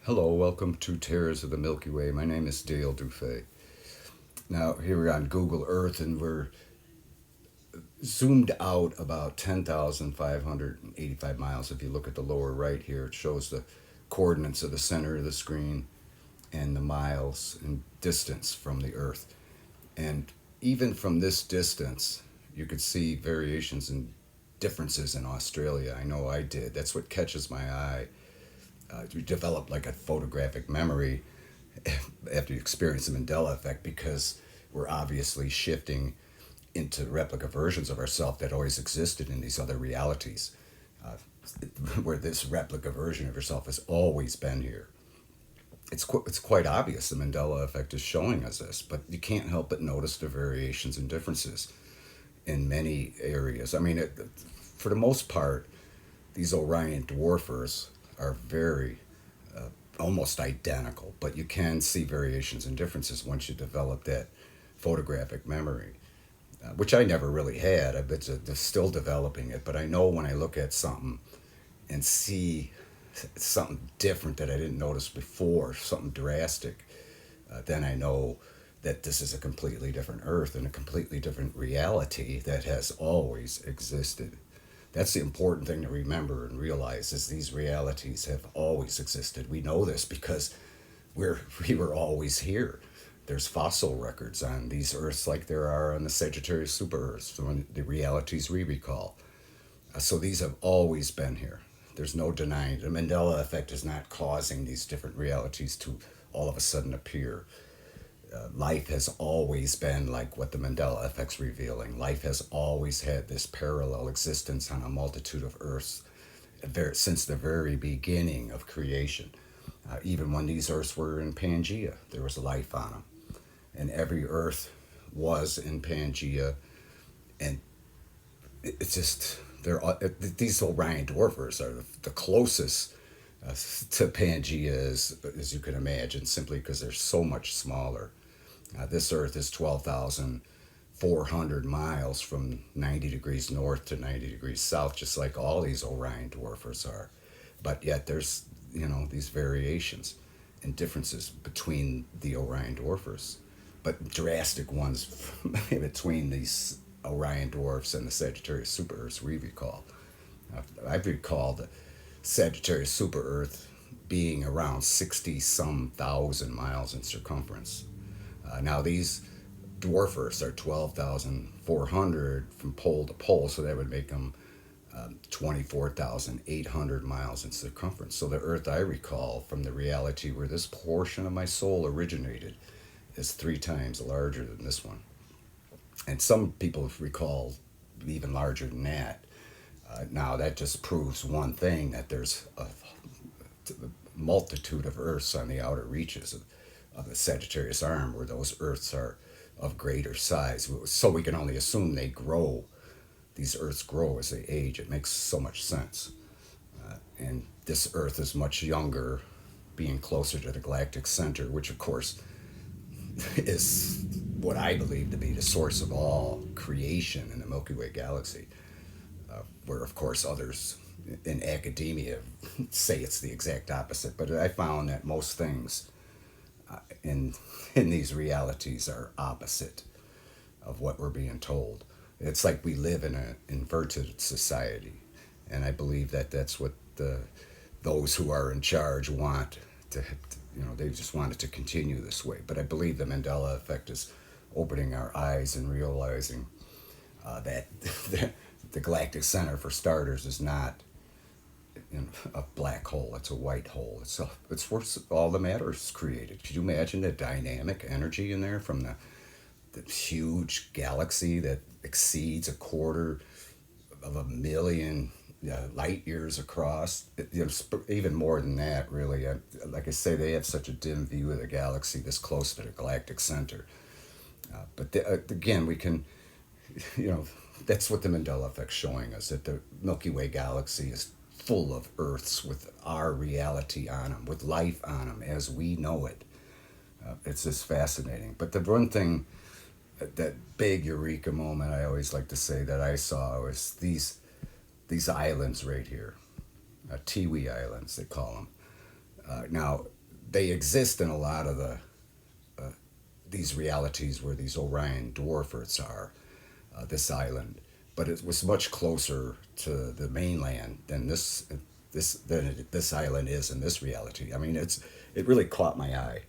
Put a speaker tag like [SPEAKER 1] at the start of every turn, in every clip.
[SPEAKER 1] Hello, welcome to Terrors of the Milky Way. My name is Dale DuFay. Now, here we're on Google Earth and we're zoomed out about 10,585 miles. If you look at the lower right here, it shows the coordinates of the center of the screen and the miles in distance from the Earth. And even from this distance, you could see variations and differences in Australia. I know I did. That's what catches my eye. You develop like a photographic memory after you experience the Mandela Effect because we're obviously shifting into replica versions of ourselves that always existed in these other realities, uh, where this replica version of yourself has always been here. It's quite obvious the Mandela Effect is showing us this, but you can't help but notice the variations and differences in many areas. I mean, for the most part, these Orion dwarfers are very almost identical, but you can see variations and differences once you develop that photographic memory, which I never really had. I've been still developing it, but I know when I look at something and see something different that I didn't notice before, something drastic, then I know that this is a completely different Earth and a completely different reality that has always existed. That's the important thing to remember and realize is these realities have always existed. We know this because we were always here. There's fossil records on these Earths like there are on the Sagittarius super Earths, the realities we recall. So these have always been here. There's no denying. The Mandela Effect is not causing these different realities to all of a sudden appear. Life has always been like what the Mandela Effect's revealing. Life has always had this parallel existence on a multitude of Earths since the very beginning of creation. Even when these Earths were in Pangea, there was life on them. And every Earth was in Pangea. And it's just, these Orion dwarfers are the closest to Pangea as you can imagine, simply because they're so much smaller. This Earth is 12,400 miles from 90 degrees north to 90 degrees south, just like all these Orion dwarfers are. But yet there's, these variations and differences between the Orion dwarfers, but drastic ones between these Orion dwarfs and the Sagittarius super Earths we recall. I've recalled the Sagittarius super Earth being around 60 some thousand miles in circumference. Now these dwarfers are 12,400 from pole to pole, so that would make them 24,800 miles in circumference. So the Earth I recall from the reality where this portion of my soul originated is 3 times larger than this one. And some people recall even larger than that. Now that just proves one thing, that there's a multitude of Earths on the outer reaches of the Sagittarius arm where those Earths are of greater size. So we can only assume they grow. These Earths grow as they age. It makes so much sense. And this Earth is much younger, being closer to the galactic center, which of course is what I believe to be the source of all creation in the Milky Way galaxy, where of course others in academia say it's the exact opposite. But I found that most things in these realities are opposite of what we're being told. It's like we live in an inverted society, and I believe that that's what those who are in charge want to. They just want it to continue this way. But I believe the Mandela Effect is opening our eyes and realizing that the galactic center, for starters, is not a black hole. It's a white hole. It's where all the matter is created. Could you imagine the dynamic energy in there from the huge galaxy that exceeds 250,000 light years across? Even more than that, really. Like I say, they have such a dim view of the galaxy this close to the galactic center. Again, we can, that's what the Mandela Effect's showing us, that the Milky Way galaxy is full of Earths with our reality on them, with life on them as we know it. It's just fascinating. But the one thing, that big eureka moment I always like to say that I saw was these islands right here, Tiwi Islands they call them. Now they exist in a lot of these realities where these Orion dwarf Earths are, this island, but it was much closer to the mainland than this island is in this reality. I mean, it really caught my eye,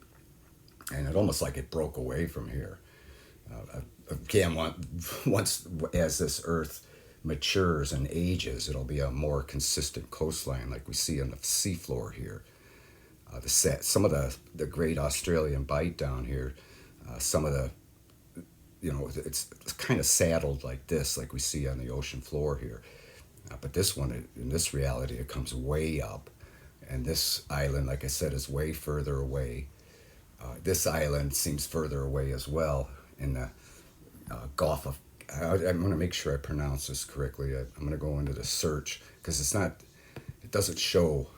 [SPEAKER 1] and it almost like it broke away from here. Again, once as this Earth matures and ages, it'll be a more consistent coastline like we see on the seafloor here. Some of the great Australian bight down here, some of the it's kind of saddled like this, like we see on the ocean floor here. But this one, in this reality, it comes way up, and this island, like I said, is way further away. This island seems further away as well in the Gulf of. I'm going to make sure I pronounce this correctly. I'm going to go into the search because it's not. It doesn't show,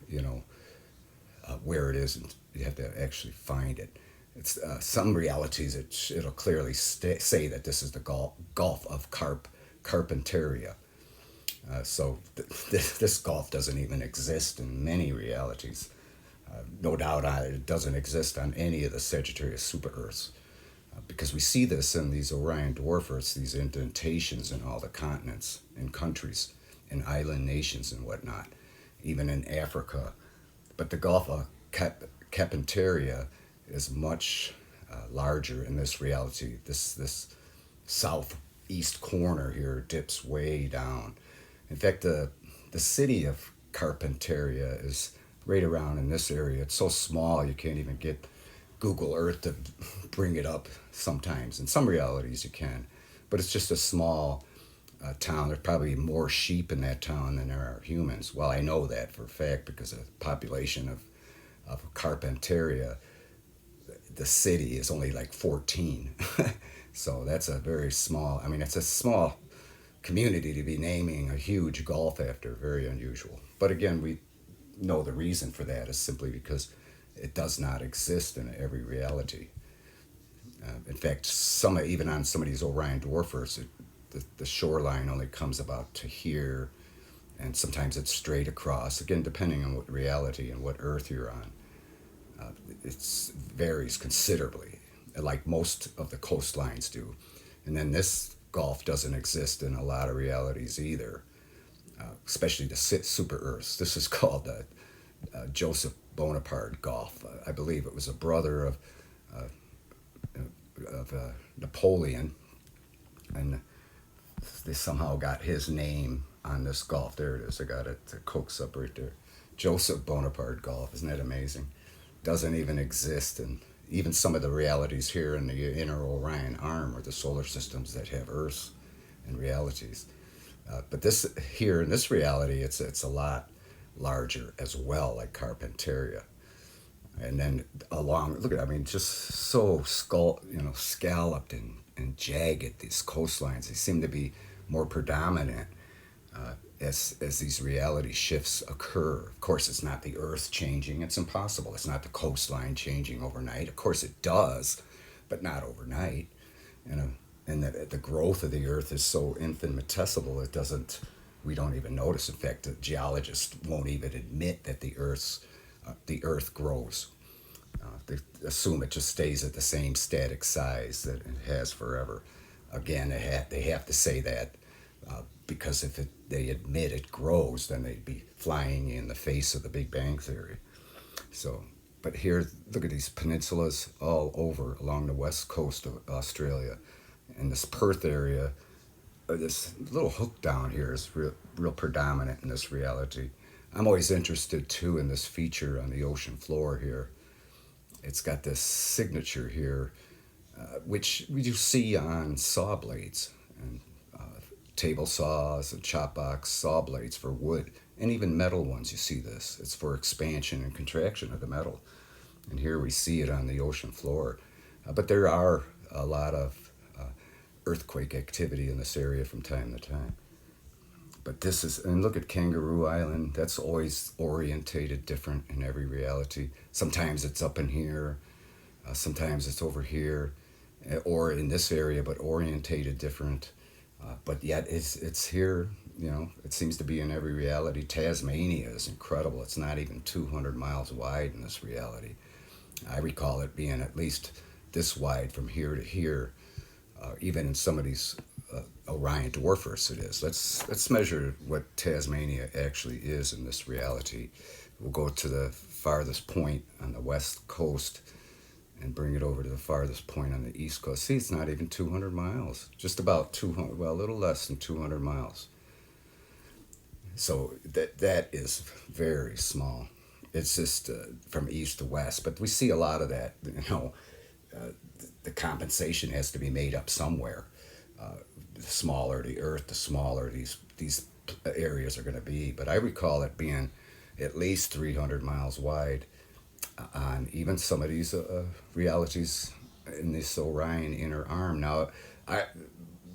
[SPEAKER 1] you know, where it is, and you have to actually find it. It's some realities. It'll clearly say that this is the Gulf of Carpentaria. This Gulf doesn't even exist in many realities. No doubt it doesn't exist on any of the Sagittarius super Earths. Because we see this in these Orion dwarf Earths, these indentations in all the continents and countries and island nations and whatnot, even in Africa. But the Gulf of Carpentaria is much larger in this reality. This southeast corner here dips way down. In fact, the city of Carpentaria is right around in this area. It's so small you can't even get Google Earth to bring it up sometimes. In some realities you can, but it's just a small town. There's probably more sheep in that town than there are humans. Well, I know that for a fact because the population of Carpentaria, the city, is only like 14. So that's a very small, I mean, it's a small community to be naming a huge gulf after. Very unusual. But again, we know the reason for that is simply because it does not exist in every reality. In fact, even on some of these Orion dwarf Earths, the shoreline only comes about to here, and sometimes it's straight across. Again, depending on what reality and what Earth you're on, it varies considerably, like most of the coastlines do. And then this Gulf doesn't exist in a lot of realities either, especially the super Earths. This is called the Joseph Bonaparte Gulf. I believe it was a brother of Napoleon, and they somehow got his name on this Gulf. There it is. I got it. It cooks up right there. Joseph Bonaparte Gulf. Isn't that amazing? Doesn't even exist, and even some of the realities here in the inner Orion arm or the solar systems that have Earths and realities. But this here in this reality, it's a lot larger as well, like Carpentaria. And then look at, I mean, just so scalloped and jagged, these coastlines. They seem to be more predominant as these reality shifts occur. Of course, it's not the Earth changing. It's impossible. It's not the coastline changing overnight. Of course, it does, but not overnight. And the growth of the Earth is so infinitesimal, we don't even notice. In fact, the geologists won't even admit that the Earth grows. They assume it just stays at the same static size that it has forever. Again, they have to say that because if they admit it grows, then they'd be flying in the face of the Big Bang Theory. So, but here, look at these peninsulas all over along the west coast of Australia. And this Perth area, this little hook down here is real predominant in this reality. I'm always interested too in this feature on the ocean floor here. It's got this signature here, which you see on saw blades and table saws and chop box saw blades for wood, and even metal ones. You see this. It's for expansion and contraction of the metal. And here we see it on the ocean floor. But there are a lot of earthquake activity in this area from time to time. But and look at Kangaroo Island. That's always orientated different in every reality. Sometimes it's up in here, sometimes it's over here, or in this area, but orientated different. But yet it's here it seems to be in every reality. Tasmania is incredible. It's not even 200 miles wide in this reality. I recall it being at least this wide from here to here, even in some of these Orion dwarfers it is. Let's measure what Tasmania actually is in this reality. We'll go to the farthest point on the west coast and bring it over to the farthest point on the east coast. See, it's not even 200 miles. Just about 200, well, a little less than 200 miles. So that is very small. It's just from east to west. But we see a lot of that. The compensation has to be made up somewhere. The smaller the Earth, the smaller these areas are going to be. But I recall it being at least 300 miles wide on even some of these realities in this Orion inner arm. Now,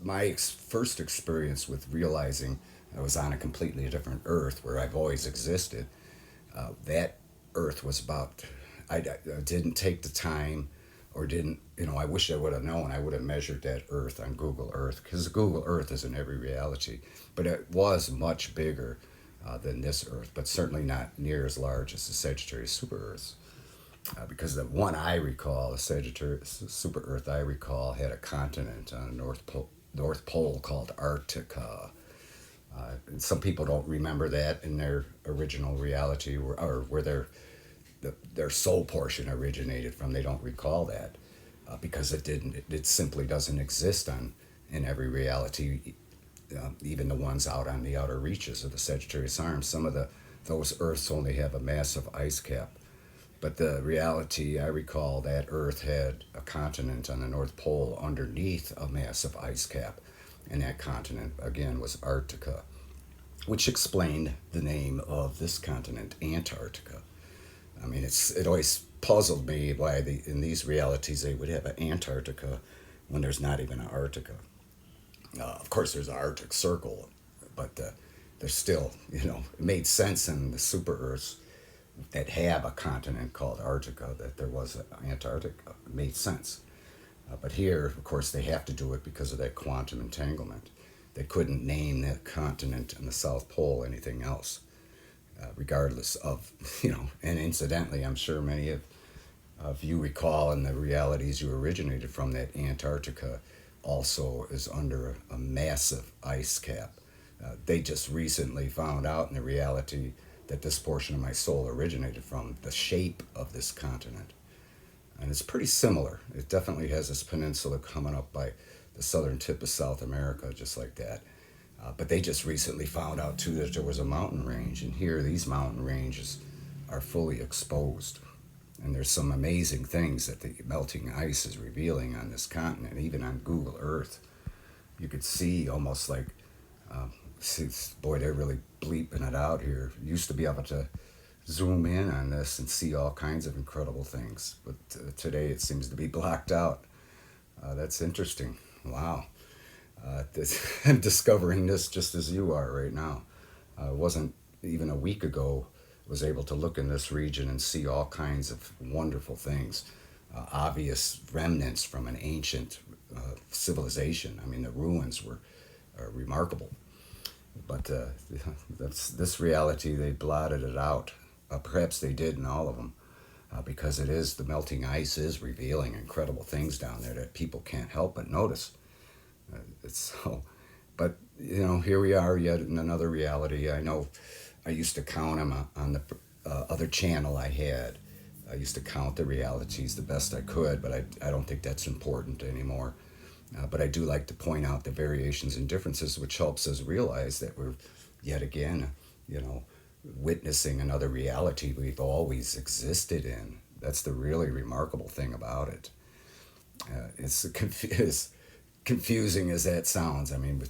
[SPEAKER 1] my first experience with realizing I was on a completely different Earth where I've always existed, that Earth was about, I didn't take the time or didn't, I wish I would have known. I would have measured that Earth on Google Earth, because Google Earth is in every reality. But it was much bigger than this Earth, but certainly not near as large as the Sagittarius super Earths. Because the one I recall, the Sagittarius super Earth I recall, had a continent on the North Pole called Arctica. Some people don't remember that in their original reality, or where their soul portion originated from. They don't recall that because it simply doesn't exist in every reality. Even the ones out on the outer reaches of the Sagittarius arm, some of those Earths only have a massive ice cap. But the reality, I recall that Earth had a continent on the North Pole underneath a massive ice cap. And that continent, again, was Arctica, which explained the name of this continent, Antarctica. I mean, it always puzzled me why in these realities they would have an Antarctica when there's not even an Arctica. Of course, there's an Arctic Circle, but there's still, it made sense in the super Earths that have a continent called Arctica that there was an Antarctica. It made sense. But here, of course, they have to do it because of that quantum entanglement. They couldn't name that continent in the South Pole anything else, regardless of, and incidentally, I'm sure many of you recall in the realities you originated from, that Antarctica also is under a massive ice cap. They just recently found out in the reality that this portion of my soul originated from, the shape of this continent. And it's pretty similar. It definitely has this peninsula coming up by the southern tip of South America, just like that. But they just recently found out, too, that there was a mountain range. And here, these mountain ranges are fully exposed. And there's some amazing things that the melting ice is revealing on this continent, even on Google Earth. You could see almost like, boy, they're really bleeping it out here. You used to be able to zoom in on this and see all kinds of incredible things. But today it seems to be blocked out. That's interesting. Wow. I'm discovering this just as you are right now. It wasn't even a week ago I was able to look in this region and see all kinds of wonderful things. Obvious remnants from an ancient civilization. I mean, the ruins were remarkable. But this reality, they blotted it out. Perhaps they did in all of them, because the melting ice is revealing incredible things down there that people can't help but notice. But here we are yet in another reality. I know I used to count them on the other channel I had. I used to count the realities the best I could, but I don't think that's important anymore. But I do like to point out the variations and differences, which helps us realize that we're yet again, witnessing another reality we've always existed in. That's the really remarkable thing about it. It's as confusing as that sounds. I mean,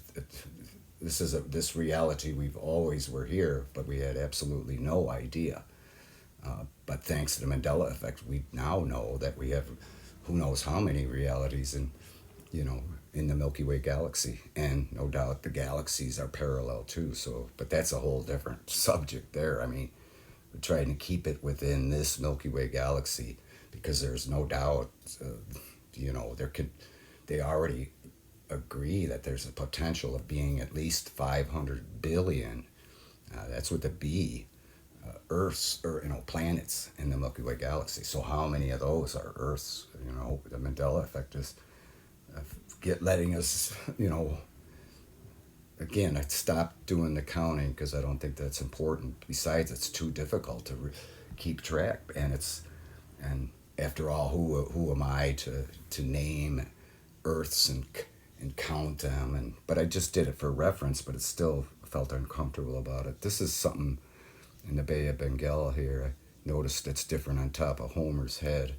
[SPEAKER 1] this reality we've always were here, but we had absolutely no idea. But thanks to the Mandela Effect, we now know that we have who knows how many realities in the Milky Way galaxy, and no doubt the galaxies are parallel too. So, but that's a whole different subject there. I mean, we're trying to keep it within this Milky Way galaxy because there's no doubt, they already agree that there's a potential of being at least 500 billion. That's with the B. Earths or planets in the Milky Way galaxy. So how many of those are Earths? The Mandela Effect is letting us, again, I stopped doing the counting because I don't think that's important. Besides, it's too difficult to keep track, and after all, who am I to name Earths and count them? But I just did it for reference, but it still felt uncomfortable about it. This is something in the Bay of Bengal here. I noticed it's different on top of Homer's head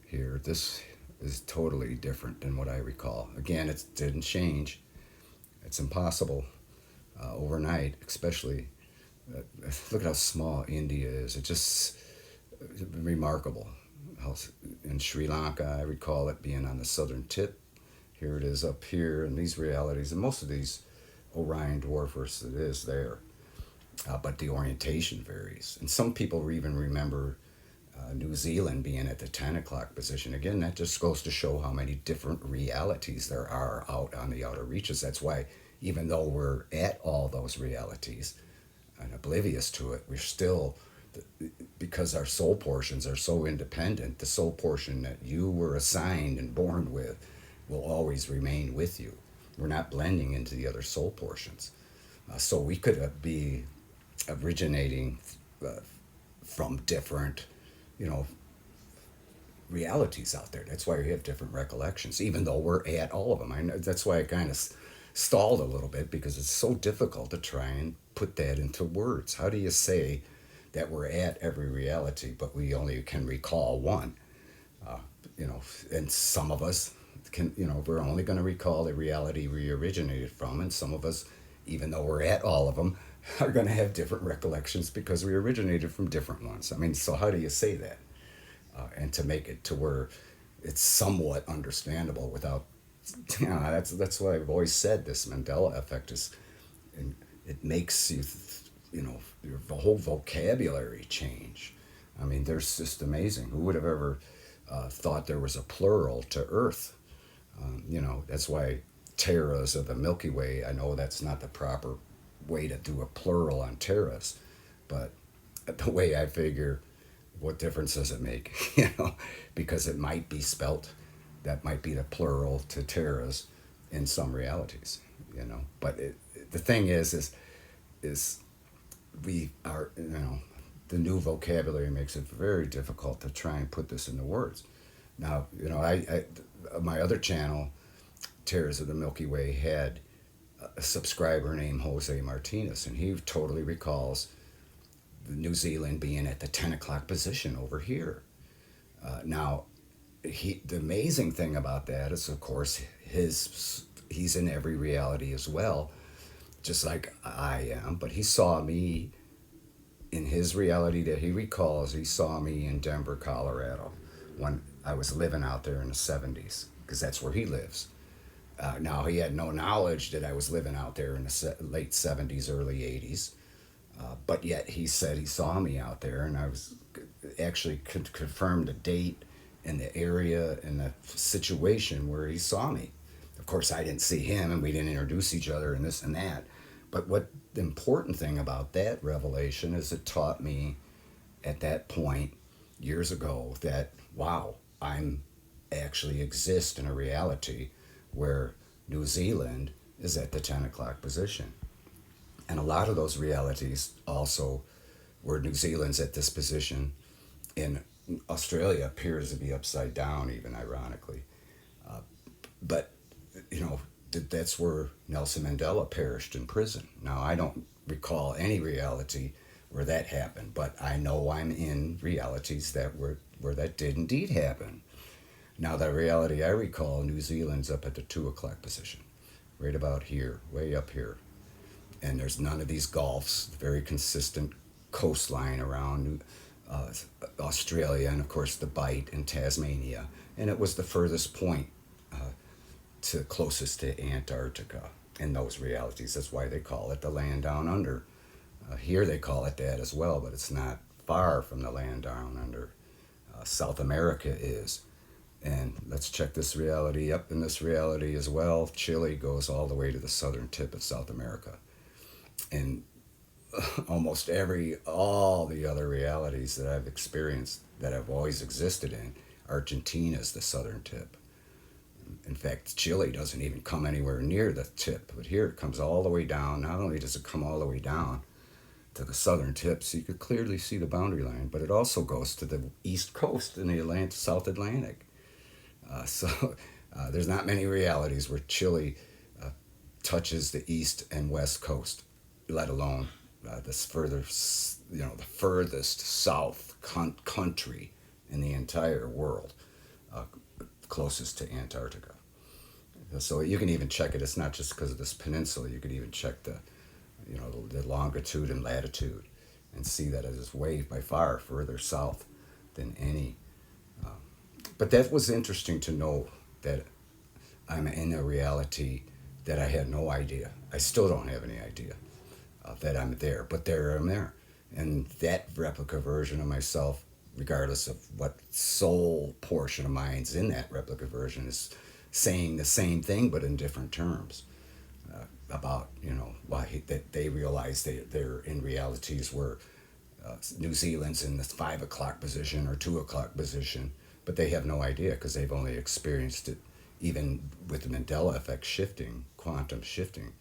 [SPEAKER 1] here. This is totally different than what I recall. Again, it didn't change. It's impossible overnight, especially. Look at how small India is. It's just remarkable. In Sri Lanka, I recall it being on the southern tip. Here it is up here, and these realities, and most of these Orion dwarfers, it is there. But the orientation varies. And some people even remember New Zealand being at the 10 o'clock position. Again, that just goes to show how many different realities there are out on the outer reaches. That's why, even though we're at all those realities and oblivious to it, we're still, because our soul portions are so independent, the soul portion that you were assigned and born with will always remain with you. We're not blending into the other soul portions. So we could be originating from different, realities out there. That's why we have different recollections, even though we're at all of them. I know that's why I kind of stalled a little bit, because it's so difficult to try and put that into words. How do you say that we're at every reality, but we only can recall one? And some of us can, we're only going to recall the reality we originated from, and some of us, even though we're at all of them, are going to have different recollections because we originated from different ones. I mean, so how do you say that? And to make it to where it's somewhat understandable without, that's why I've always said this Mandela Effect is, and it makes you, the whole vocabulary change. I mean, there's just amazing. Who would have ever thought there was a plural to Earth? That's why Terras of the Milky Way, I know that's not the proper way to do a plural on Terras, but the way I figure, what difference does it make? Because it might be spelt, that might be the plural to Terras in some realities, But the thing is we are, the new vocabulary makes it very difficult to try and put this into words. Now, I my other channel, Terras of the Milky Way, had a subscriber named Jose Martinez, and he totally recalls New Zealand being at the 10 o'clock position over here. Now, the amazing thing about that is, of course, he's in every reality as well, just like I am, but he saw me in his reality that he recalls. He saw me in Denver, Colorado, when I was living out there in the 70s, because that's where he lives. Now, he had no knowledge that I was living out there in the late 70s, early 80s. But yet he said he saw me out there, and I was actually confirmed the date and the area and the situation where he saw me. Of course, I didn't see him, and we didn't introduce each other and this and that. But what the important thing about that revelation is, it taught me at that point years ago that, wow, I'm actually exist in a reality where New Zealand is at the 10 o'clock position. And a lot of those realities also, where New Zealand's at this position, in Australia appears to be upside down, even ironically. But, that's where Nelson Mandela perished in prison. Now, I don't recall any reality where that happened, but I know I'm in realities where that did indeed happen. Now, the reality I recall, New Zealand's up at the 2 o'clock position, right about here, way up here. And there's none of these gulfs, very consistent coastline around Australia, and of course the Bight in Tasmania. And it was the furthest point closest to Antarctica in those realities. That's why they call it the land down under. Here they call it that as well, but it's not far from the land down under. South America is. And let's check this reality. Up in this reality as well, Chile goes all the way to the southern tip of South America. And almost all the other realities that I've experienced, that I've always existed in, Argentina is the southern tip. In fact, Chile doesn't even come anywhere near the tip, but here it comes all the way down. Not only does it come all the way down to the southern tip, so you could clearly see the boundary line, but it also goes to the east coast in the South Atlantic. So there's not many realities where Chile uh, touches the east and west coast, let alone this further, the furthest south country in the entire world, uh, closest to Antarctica. So you can even check it. It's not just because of this peninsula. You could even check the longitude and latitude, and see that it is way by far further south than any. But that was interesting to know that I'm in a reality that I had no idea. I still don't have any idea that I'm there, but there I'm there. And that replica version of myself, regardless of what soul portion of mine's in that replica version, is saying the same thing but in different terms. About why that they realize they're in realities where New Zealand's in the 5 o'clock position or 2 o'clock position, but they have no idea because they've only experienced it, even with the Mandela Effect shifting, quantum shifting,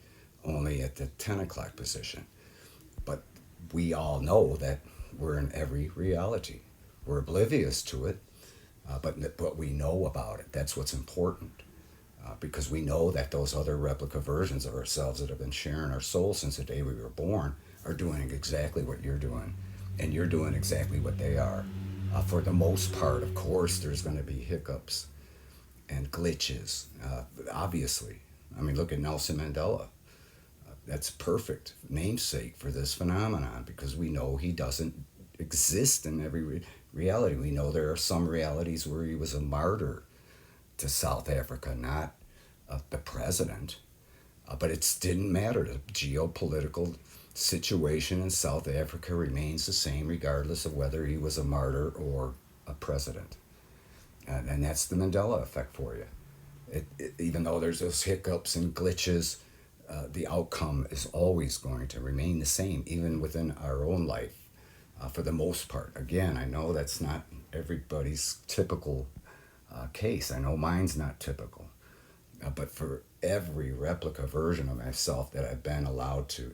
[SPEAKER 1] only at the 10 o'clock position. But we all know that we're in every reality. We're oblivious to it, but we know about it. That's what's important. Because we know that those other replica versions of ourselves that have been sharing our soul since the day we were born are doing exactly what you're doing, and you're doing exactly what they are. For the most part, of course, there's going to be hiccups and glitches, obviously. I mean, look at Nelson Mandela. That's perfect namesake for this phenomenon, because we know he doesn't exist in every reality. We know there are some realities where he was a martyr to South Africa, not the president. But it didn't matter. The geopolitical situation in South Africa remains the same regardless of whether he was a martyr or a president. And that's the Mandela Effect for you. Even though there's those hiccups and glitches, the outcome is always going to remain the same, even within our own life, for the most part. Again, I know that's not everybody's typical case. I know mine's not typical. But for every replica version of myself that I've been allowed to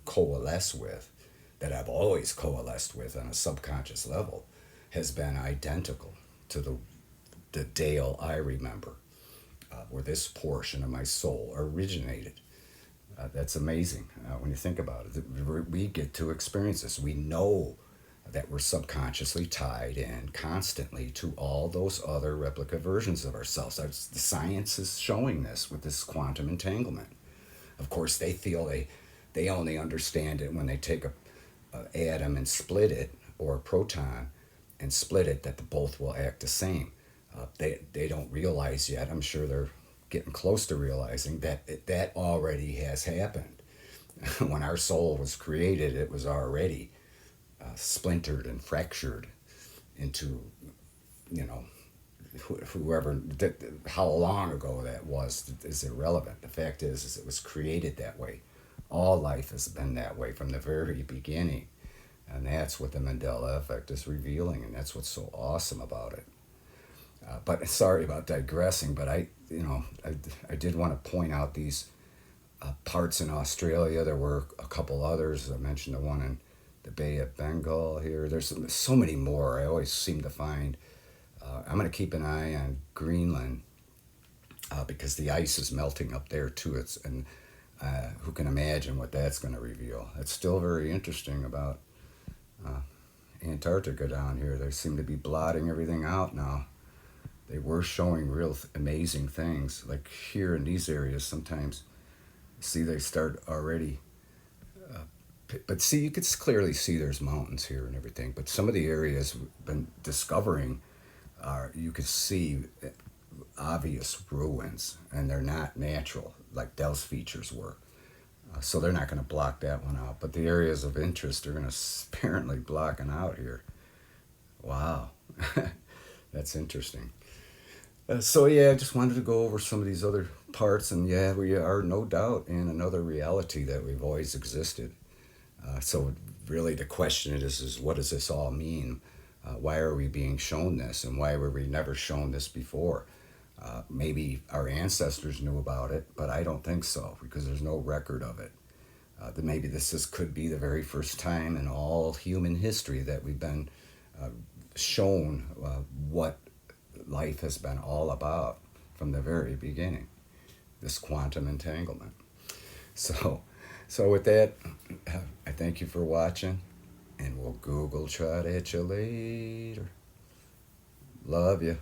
[SPEAKER 1] coalesce with, that I've always coalesced with on a subconscious level, has been identical to the Dale I remember, where this portion of my soul originated. That's amazing when you think about it. We get to experience this. We know that we're subconsciously tied in constantly to all those other replica versions of ourselves. The science is showing this with this quantum entanglement. Of course, they feel they only understand it when they take a atom and split it, or a proton and split it, that both will act the same. They don't realize yet. I'm sure they're getting close to realizing that already has happened. When our soul was created, it was already splintered and fractured into, whoever, how long ago that was is irrelevant. The fact is it was created that way. All life has been that way from the very beginning. And that's what the Mandela Effect is revealing, and that's what's so awesome about it. But sorry about digressing, but I did want to point out these parts in Australia. There were a couple others. I mentioned the one in the Bay of Bengal here. There's so many more. I always seem to find. I'm going to keep an eye on Greenland because the ice is melting up there too. And who can imagine what that's going to reveal? It's still very interesting about Antarctica down here. They seem to be blotting everything out now. They were showing real amazing things. Like here in these areas, sometimes see they start already. But see, you could clearly see there's mountains here and everything. But some of the areas we've been discovering you could see obvious ruins, and they're not natural like those features were. So they're not going to block that one out. But the areas of interest are going to apparently blocking out here. Wow, that's interesting. So yeah, I just wanted to go over some of these other parts, and yeah, we are no doubt in another reality that we've always existed. So really, the question is what does this all mean? Why are we being shown this, and why were we never shown this before? Maybe our ancestors knew about it, but I don't think so because there's no record of it. That maybe could be the very first time in all human history that we've been shown what life has been all about from the very beginning. This quantum entanglement. So, so with that, I thank you for watching, and we'll Google trot at you later. Love you.